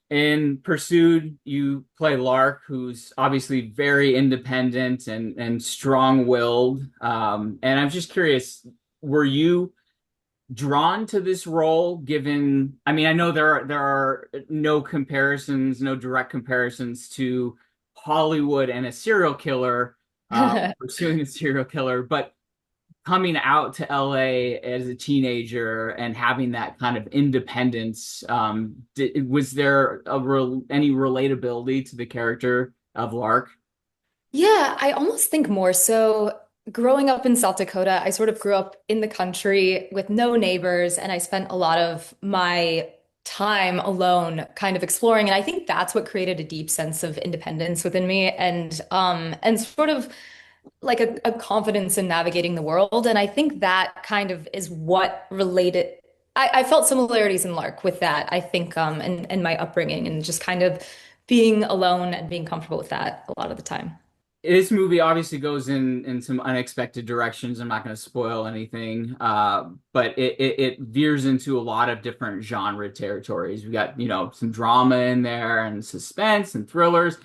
In Pursued, you play Lark, who's obviously very independent and strong-willed. And I'm just curious, were you drawn to this role given, I mean, I know there are no comparisons, no direct comparisons to Hollywood and a serial killer, pursuing a serial killer, but coming out to LA as a teenager and having that kind of independence, was there any relatability to the character of Lark? Yeah, I almost think more so growing up in South Dakota, I sort of grew up in the country with no neighbors, and I spent a lot of my time alone kind of exploring. And I think that's what created a deep sense of independence within me and sort of like a confidence in navigating the world. And I think that kind of is what related. I felt similarities in Lark with that, I think, and my upbringing and just kind of being alone and being comfortable with that a lot of the time. This movie obviously goes in some unexpected directions. I'm not going to spoil anything, but it veers into a lot of different genre territories. We got, some drama in there and suspense and thrillers.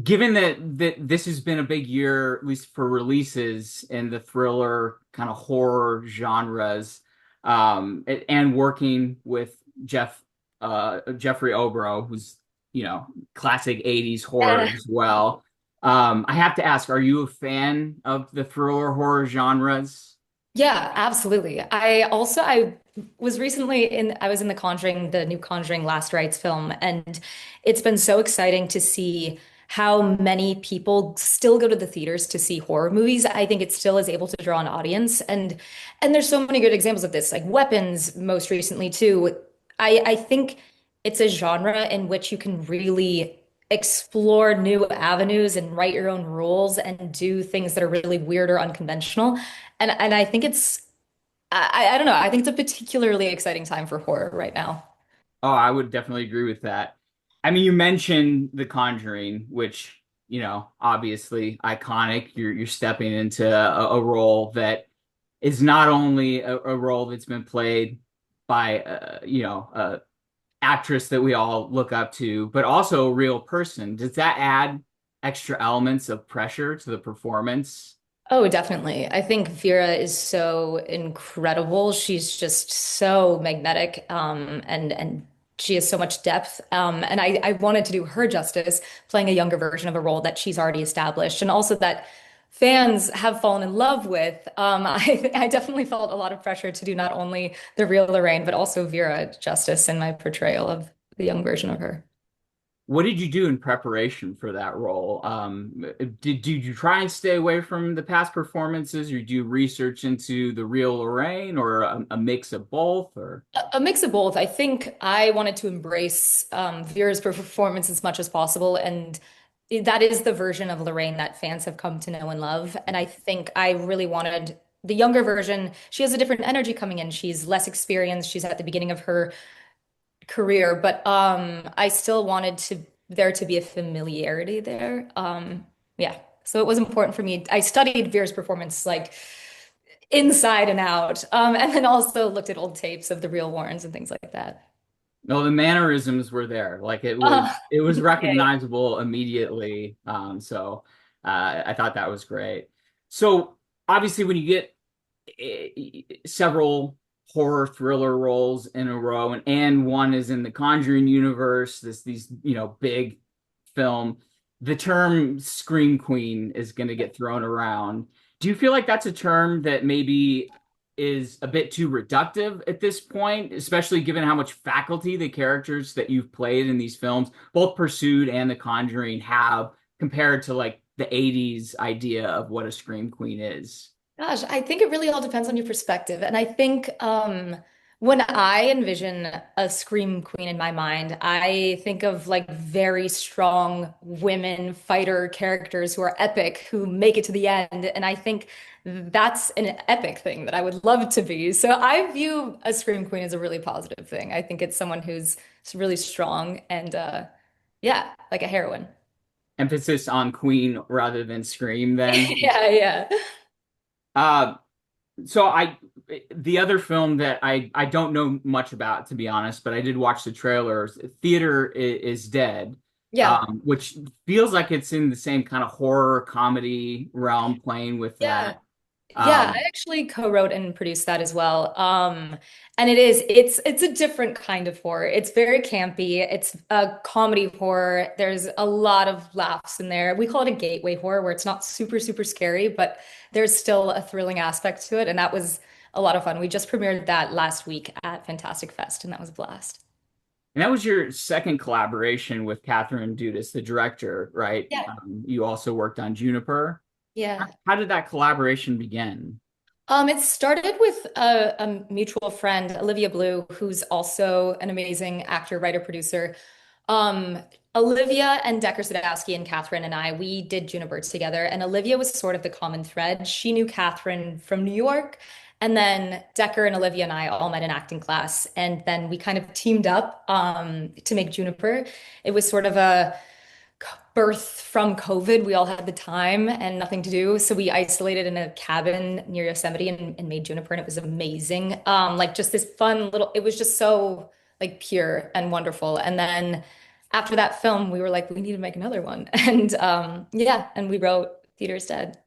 Given that this has been a big year, at least for releases in the thriller kind of horror genres, and working with Jeffrey Obro, who's classic '80s horror Yeah. as well. I have to ask, are you a fan of the thriller horror genres? Yeah, absolutely. I was recently I was in The Conjuring, the new Conjuring Last Rites film, and it's been so exciting to see how many people still go to the theaters to see horror movies. I think it still is able to draw an audience and there's so many good examples of this, like Weapons most recently too. I think it's a genre in which you can really explore new avenues and write your own rules and do things that are really weird or unconventional. And I think I don't know, I think it's a particularly exciting time for horror right now. Oh, I would definitely agree with that. I mean, you mentioned The Conjuring, which, obviously iconic. You're stepping into a role that is not only a role that's been played by a actress that we all look up to, but also a real person. Does that add extra elements of pressure to the performance? Oh, definitely. I think Vera is so incredible. She's just so magnetic, and she has so much depth. And I wanted to do her justice, playing a younger version of a role that she's already established, and also that fans have fallen in love with. I definitely felt a lot of pressure to do not only the real Lorraine, but also Vera justice in my portrayal of the young version of her. What did you do in preparation for that role? Did you try and stay away from the past performances, or do you research into the real Lorraine, or a mix of both? Or A mix of both. I think I wanted to embrace Vera's performance as much as possible, and that is the version of Lorraine that fans have come to know and love. And I think I really wanted the younger version. She has a different energy coming in. She's less experienced. She's at the beginning of her career, but I still wanted there to be a familiarity there. Yeah, so it was important for me. I studied Vera's performance like inside and out. And then also looked at old tapes of the real Warrens and things like that. no, the mannerisms were there. Like it was, Uh, it was yeah. recognizable immediately. So I thought that was great. So obviously, when you get several horror thriller roles in a row, and one is in the Conjuring universe, these big film, the term scream queen is going to get thrown around. Do you feel like that's a term that maybe is a bit too reductive at this point, especially given how much faculty the characters that you've played in these films, both Pursued and The Conjuring, have compared to like the '80s idea of what a scream queen is? Gosh, I think it really all depends on your perspective. And I think when I envision a scream queen in my mind, I think of like very strong women fighter characters who are epic, who make it to the end. And I think that's an epic thing that I would love to be. So I view a scream queen as a really positive thing. I think it's someone who's really strong and yeah, like a heroine. Emphasis on queen rather than scream, then. Yeah, yeah. Uh, So the other film that I don't know much about, to be honest, but I did watch the trailers. Theater is Dead, Yeah. which feels like it's in the same kind of horror comedy realm, playing with Yeah. that. Yeah, I Um, actually co-wrote and produced that as well. And it's a different kind of horror. It's very campy. It's a comedy horror. There's a lot of laughs in there. We call it a gateway horror where it's not super, super scary, but there's still a thrilling aspect to it. And that was a lot of fun. We just premiered that last week at Fantastic Fest, and that was a blast. and that was your second collaboration with Catherine Dudas, the director, right? Yeah. You also worked on Juniper. Yeah. How did that collaboration begin? It started with a mutual friend, Olivia Blue, who's also an amazing actor, writer, producer. Um, Olivia and Decker Sadowski and Catherine and I, we did Juniper together, and Olivia was sort of the common thread. She knew Catherine from New York, and then Decker and Olivia and I all met in acting class, and then we kind of teamed up to make Juniper. It was sort of a birth from COVID. We all had the time and nothing to do. So we isolated in a cabin near Yosemite and made Juniper, and it was amazing. Like just this fun little, it was just so like pure and wonderful. And then after that film, we were like, we need to make another one. And yeah, and we wrote Theater's Dead.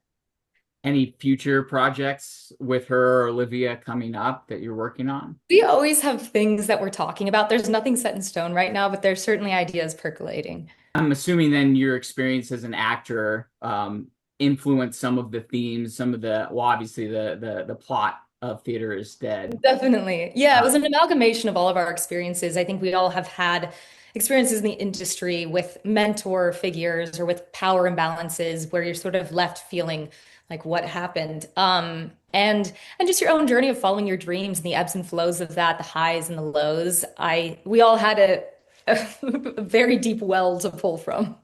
Any future projects with her or Olivia coming up that you're working on? We always have things that we're talking about. There's nothing set in stone right now, but there's certainly ideas percolating. I'm assuming then your experience as an actor influenced some of the themes, some of the, well, obviously the plot of Theater is Dead. Definitely. Yeah, it Uh, was an amalgamation of all of our experiences. I think we all have had experiences in the industry with mentor figures or with power imbalances where you're sort of left feeling like what happened. And just your own journey of following your dreams and the ebbs and flows of that, the highs and the lows. We all had a very deep well to pull from.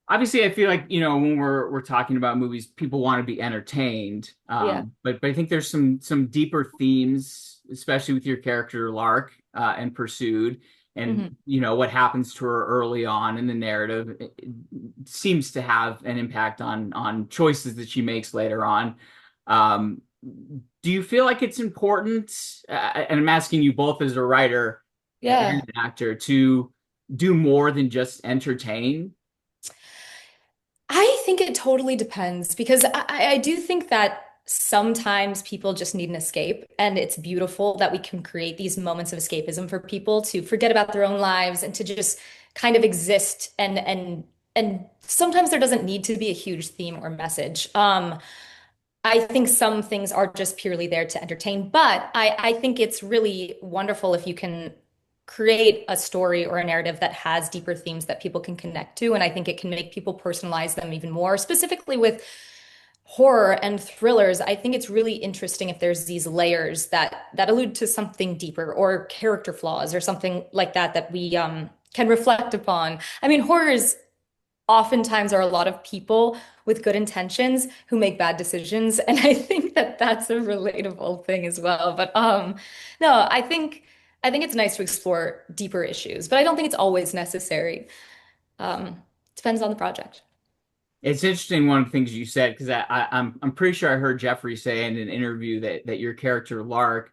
Obviously, I feel like, when we're talking about movies, people want to be entertained. Yeah. But I think there's some deeper themes, especially with your character Lark and Pursued, and Mhm. what happens to her early on in the narrative it seems to have an impact on choices that she makes later on. Um, do you feel like it's important, and I'm asking you both as a writer and Yeah. an actor, to do more than just entertain? I think it totally depends because I do think that sometimes people just need an escape, and it's beautiful that we can create these moments of escapism for people to forget about their own lives and to just kind of exist and sometimes there doesn't need to be a huge theme or message. I think some things are just purely there to entertain, but I think it's really wonderful if you can create a story or a narrative that has deeper themes that people can connect to. And I think it can make people personalize them even more, specifically with horror and thrillers. I think it's really interesting if there's these layers that allude to something deeper or character flaws or something like that that we can reflect upon. I mean, horrors oftentimes are a lot of people with good intentions who make bad decisions, and I think that that's a relatable thing as well. But no, I think it's nice to explore deeper issues, but I don't think it's always necessary. um Depends on the project. It's interesting one of the things you said, because I'm pretty sure I heard Jeffrey say in an interview that your character Lark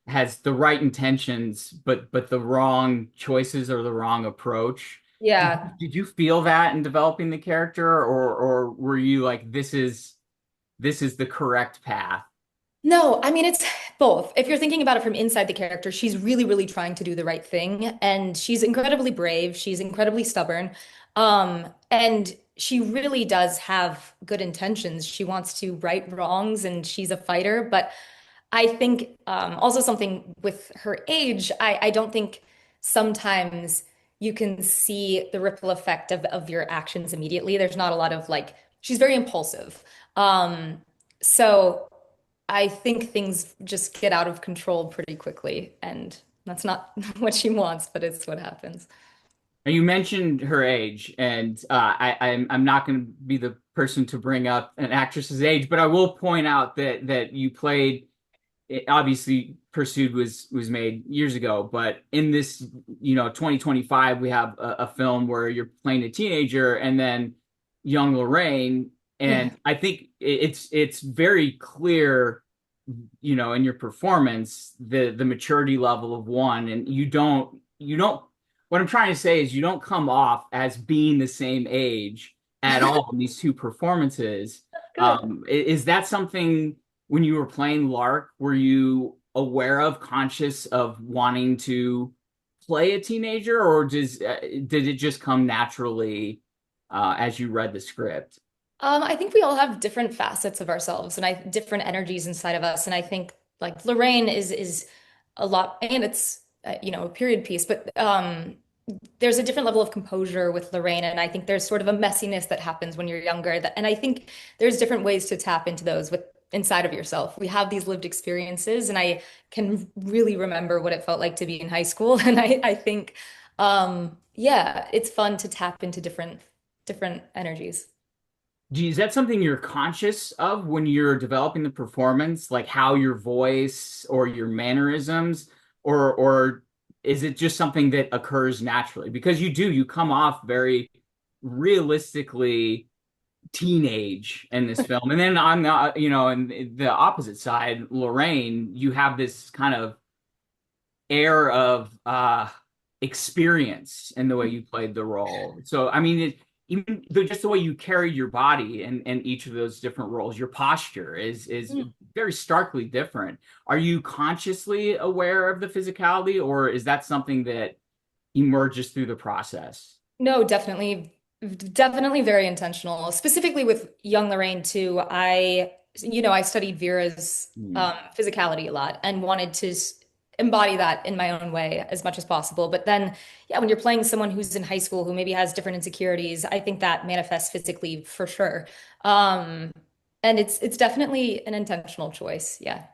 has the right intentions, but the wrong choices or the wrong approach. Yeah. Did you feel that in developing the character, or were you like, this is the correct path? No, I mean, it's both. If you're thinking about it from inside the character, she's really, really trying to do the right thing. And she's incredibly brave. She's incredibly stubborn. And she really does have good intentions. She wants to right wrongs and she's a fighter. But I think also something with her age, I don't think sometimes you can see the ripple effect of your actions immediately. There's not a lot of like, she's very impulsive. So I think things just get out of control pretty quickly, and that's not what she wants, but it's what happens. And you mentioned her age, and I'm not going to be the person to bring up an actress's age, but I will point out that you played. Obviously, Pursued was made years ago, but in this 2025, we have a film where you're playing a teenager and then young Lorraine, Yeah. and I think it's very clear in your performance, the maturity level of one, and you don't what I'm trying to say is you don't come off as being the same age at all in these two performances. Good. Is that something when you were playing Lark, were you aware of, conscious of wanting to play a teenager, or did it just come naturally as you read the script? I think we all have different facets of ourselves and different energies inside of us. And I think like Lorraine is a lot, and it's a period piece, but there's a different level of composure with Lorraine, and I think there's sort of a messiness that happens when you're younger. And I think there's different ways to tap into those with inside of yourself. We have these lived experiences, and I can really remember what it felt like to be in high school. And I think, yeah, it's fun to tap into different energies. Is that something you're conscious of when you're developing the performance, like how your voice or your mannerisms, or is it just something that occurs naturally? Because you come off very realistically teenage in this film. And then on and the opposite side, Lorraine, you have this kind of air of experience in the way you played the role. So I mean, even just the way you carried your body in each of those different roles, your posture is very starkly different. Are you consciously aware of the physicality, or is that something that emerges through the process? No, definitely very intentional. Specifically with young Lorraine too. I studied Vera's Hmm. physicality a lot and wanted to embody that in my own way as much as possible. But then, yeah, when you're playing someone who's in high school who maybe has different insecurities, I think that manifests physically for sure. Um, and it's definitely an intentional choice. Yeah.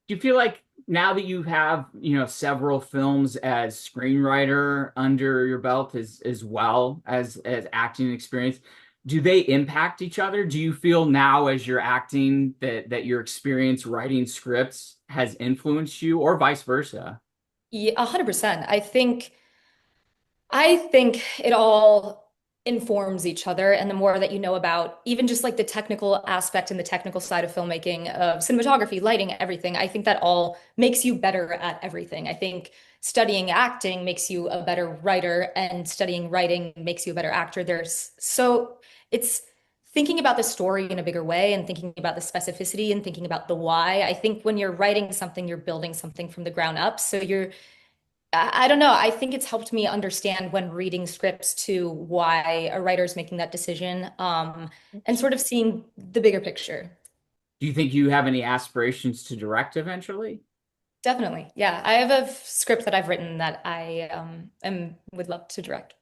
Do you feel like now that you have, several films as screenwriter under your belt as well as acting experience, do they impact each other? Do you feel now as you're acting that your experience writing scripts has influenced you, or vice versa? Yeah, 100%. I think it all informs each other. And the more that you know about even just like the technical aspect and the technical side of filmmaking, of cinematography, lighting, everything, I think that all makes you better at everything. I think studying acting makes you a better writer, and studying writing makes you a better actor. It's thinking about the story in a bigger way and thinking about the specificity and thinking about the why. I think when you're writing something, you're building something from the ground up. So I don't know. I think it's helped me understand when reading scripts to why a writer's making that decision, and sort of seeing the bigger picture. Do you think you have any aspirations to direct eventually? Definitely. Yeah. I have a script that I've written that I would love to direct.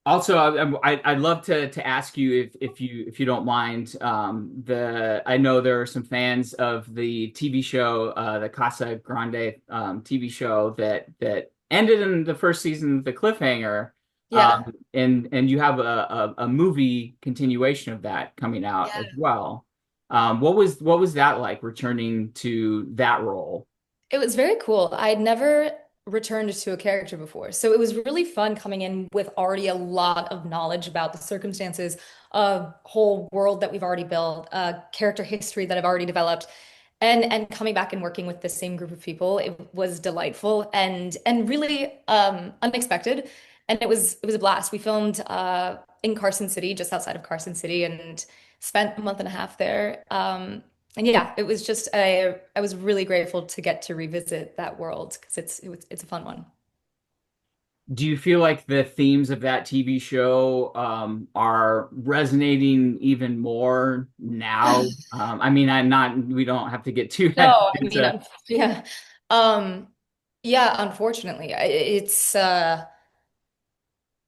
Also, I'd love to ask you if you don't mind. I know there are some fans of the TV show, the Casa Grande TV show that ended in the first season, the cliffhanger, Yeah. and you have a movie continuation of that coming out as Yeah. well. What was that like, returning to that role? It was very cool. I'd never returned to a character before. So it was really fun coming in with already a lot of knowledge about the circumstances, a whole world that we've already built, a character history that I've already developed. And coming back and working with the same group of people, it was delightful and really unexpected. And it was a blast. We filmed in Carson City, just outside of Carson City, and spent a month and a half there. And yeah, it was just I was really grateful to get to revisit that world because it's a fun one. Do you feel like the themes of that TV show are resonating even more now? I mean, we don't have to get too heavy No, I mean, into. yeah. Um, yeah, unfortunately, it's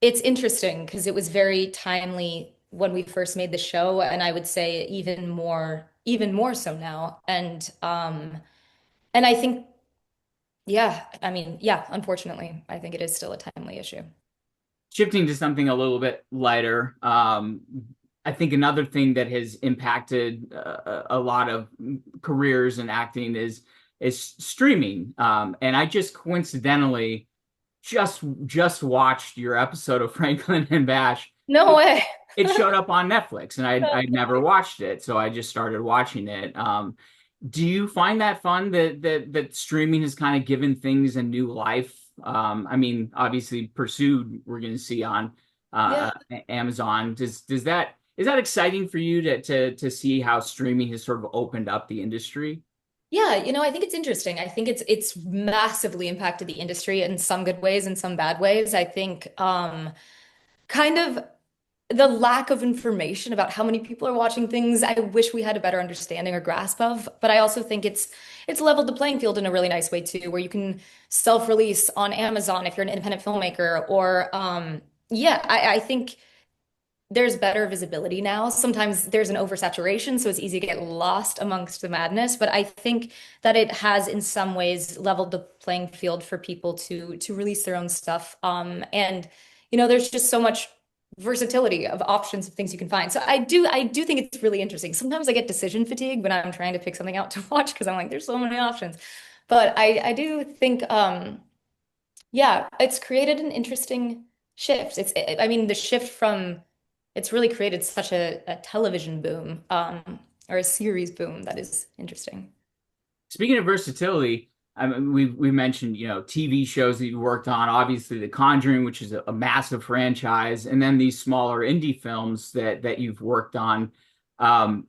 interesting because it was very timely when we first made the show, and I would say even more so now. And I think, yeah, I mean, yeah, unfortunately, I think it is still a timely issue. Shifting to something a little bit lighter, I think another thing that has impacted a lot of careers in acting is streaming. And I just coincidentally just watched your episode of Franklin and Bash. No way. It showed up on Netflix, and I'd never watched it, so I just started watching it. Do you find that fun that streaming has kind of given things a new life? I mean, obviously, Pursued we're going to see on Yeah. Amazon. Does that is that exciting for you to see how streaming has sort of opened up the industry? Yeah, I think it's interesting. I think it's massively impacted the industry in some good ways and some bad ways. I think kind of the lack of information about how many people are watching things, I wish we had a better understanding or grasp of. But I also think it's leveled the playing field in a really nice way too, where you can self-release on Amazon if you're an independent filmmaker, or yeah, I think there's better visibility now. Sometimes there's an oversaturation, so it's easy to get lost amongst the madness. But I think that it has, in some ways, leveled the playing field for people to release their own stuff. And there's just so much versatility of options of things you can find. So I do think it's really interesting. Sometimes I get decision fatigue when I'm trying to pick something out to watch because I'm like, there's so many options. But I do think yeah, it's created an interesting shift. I mean, the shift from, it's really created such a television boom, or a series boom that is interesting. Speaking of versatility, I mean, we mentioned TV shows that you worked on, obviously The Conjuring, which is a massive franchise, and then these smaller indie films that you've worked on. Um,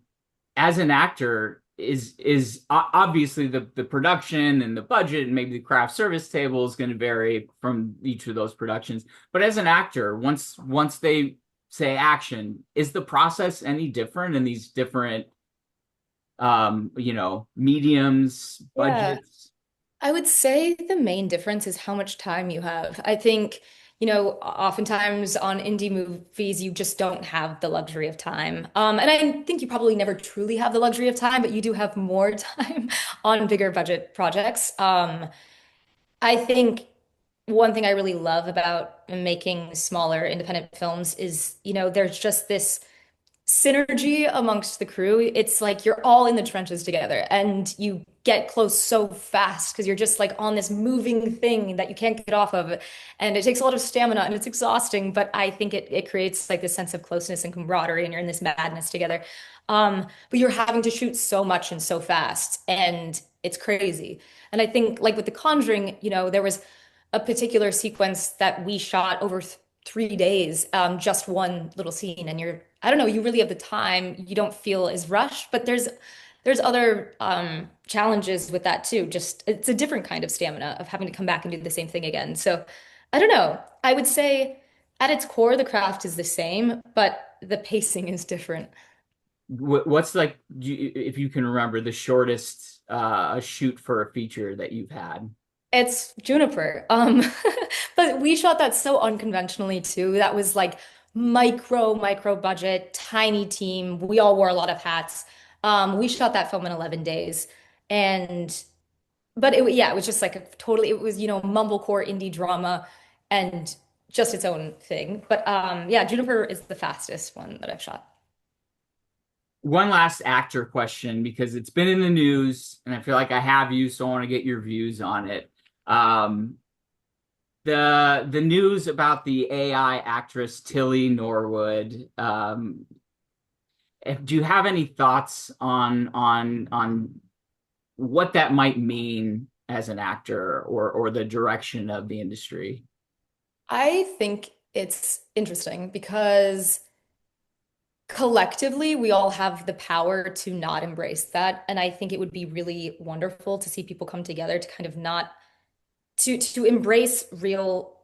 as an actor, is obviously the production and the budget and maybe the craft service table is going to vary from each of those productions. But as an actor, once they say action, is the process any different in these different mediums, Yeah. budgets? I would say the main difference is how much time you have. I think, oftentimes on indie movies, you just don't have the luxury of time. And I think you probably never truly have the luxury of time, but you do have more time on bigger budget projects. I think one thing I really love about making smaller independent films is, there's just this synergy amongst the crew. It's like you're all in the trenches together and you get close so fast because you're just like on this moving thing that you can't get off of. And it takes a lot of stamina and it's exhausting, but I think it creates like this sense of closeness and camaraderie and you're in this madness together. But you're having to shoot so much and so fast and it's crazy. And I think like with The Conjuring, there was a particular sequence that we shot over 3 days, just one little scene, and I don't know, you really have the time. You don't feel as rushed, but there's other challenges with that too. Just it's a different kind of stamina of having to come back and do the same thing again. So I don't know. I would say at its core, the craft is the same, but the pacing is different. What's like, if you can remember, the shortest shoot for a feature that you've had? It's Juniper. But we shot that so unconventionally too. That was like micro budget, tiny team. We all wore a lot of hats. We shot that film in 11 days. And but yeah, it was just like it was, mumblecore indie drama and just its own thing. But yeah, Juniper is the fastest one that I've shot. One last actor question because it's been in the news and I feel like I have you, so I want to get your views on it. Um, the news about the AI actress Tilly Norwood. Do you have any thoughts on what that might mean as an actor or the direction of the industry? I think it's interesting because collectively we all have the power to not embrace that. And I think it would be really wonderful to see people come together to kind of not to embrace real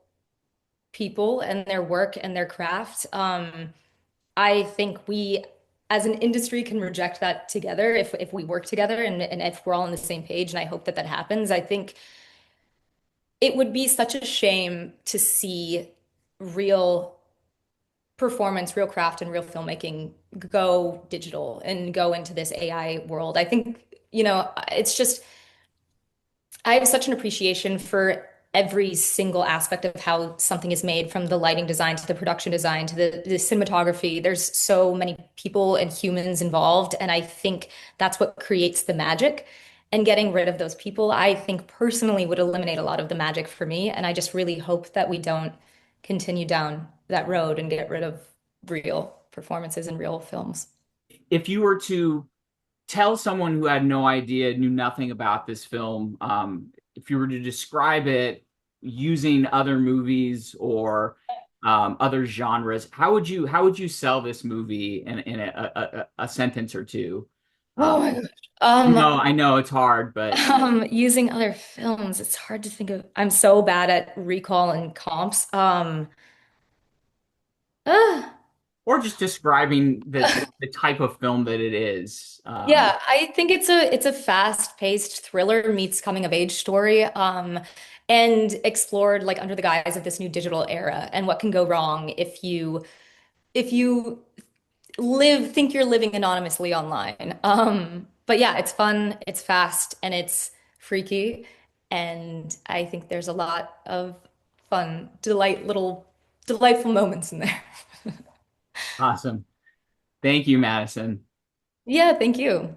people and their work and their craft. I think we as an industry can reject that together if we work together and if we're all on the same page. And I hope that that happens. I think it would be such a shame to see real performance, real craft, and real filmmaking go digital and go into this AI world. I think, it's just I have such an appreciation for every single aspect of how something is made, from the lighting design to the production design to the cinematography. There's so many people and humans involved, and I think that's what creates the magic. And getting rid of those people, I think personally would eliminate a lot of the magic for me. And I just really hope that we don't continue down that road and get rid of real performances and real films. If you were to tell someone who had no idea, knew nothing about this film, if you were to describe it using other movies or other genres, how would you sell this movie in a sentence or two? Oh Um, my gosh. I know it's hard, but Using other films, it's hard to think of. I'm so bad at recall and comps. Ah, or just describing the type of film that it is. yeah, I think it's a fast-paced thriller meets coming of age story, and explored like under the guise of this new digital era and what can go wrong if you think you're living anonymously online. But yeah, it's fun, it's fast, and it's freaky. And I think there's a lot of fun, delightful moments in there. Awesome. Thank you, Madison. Yeah, thank you.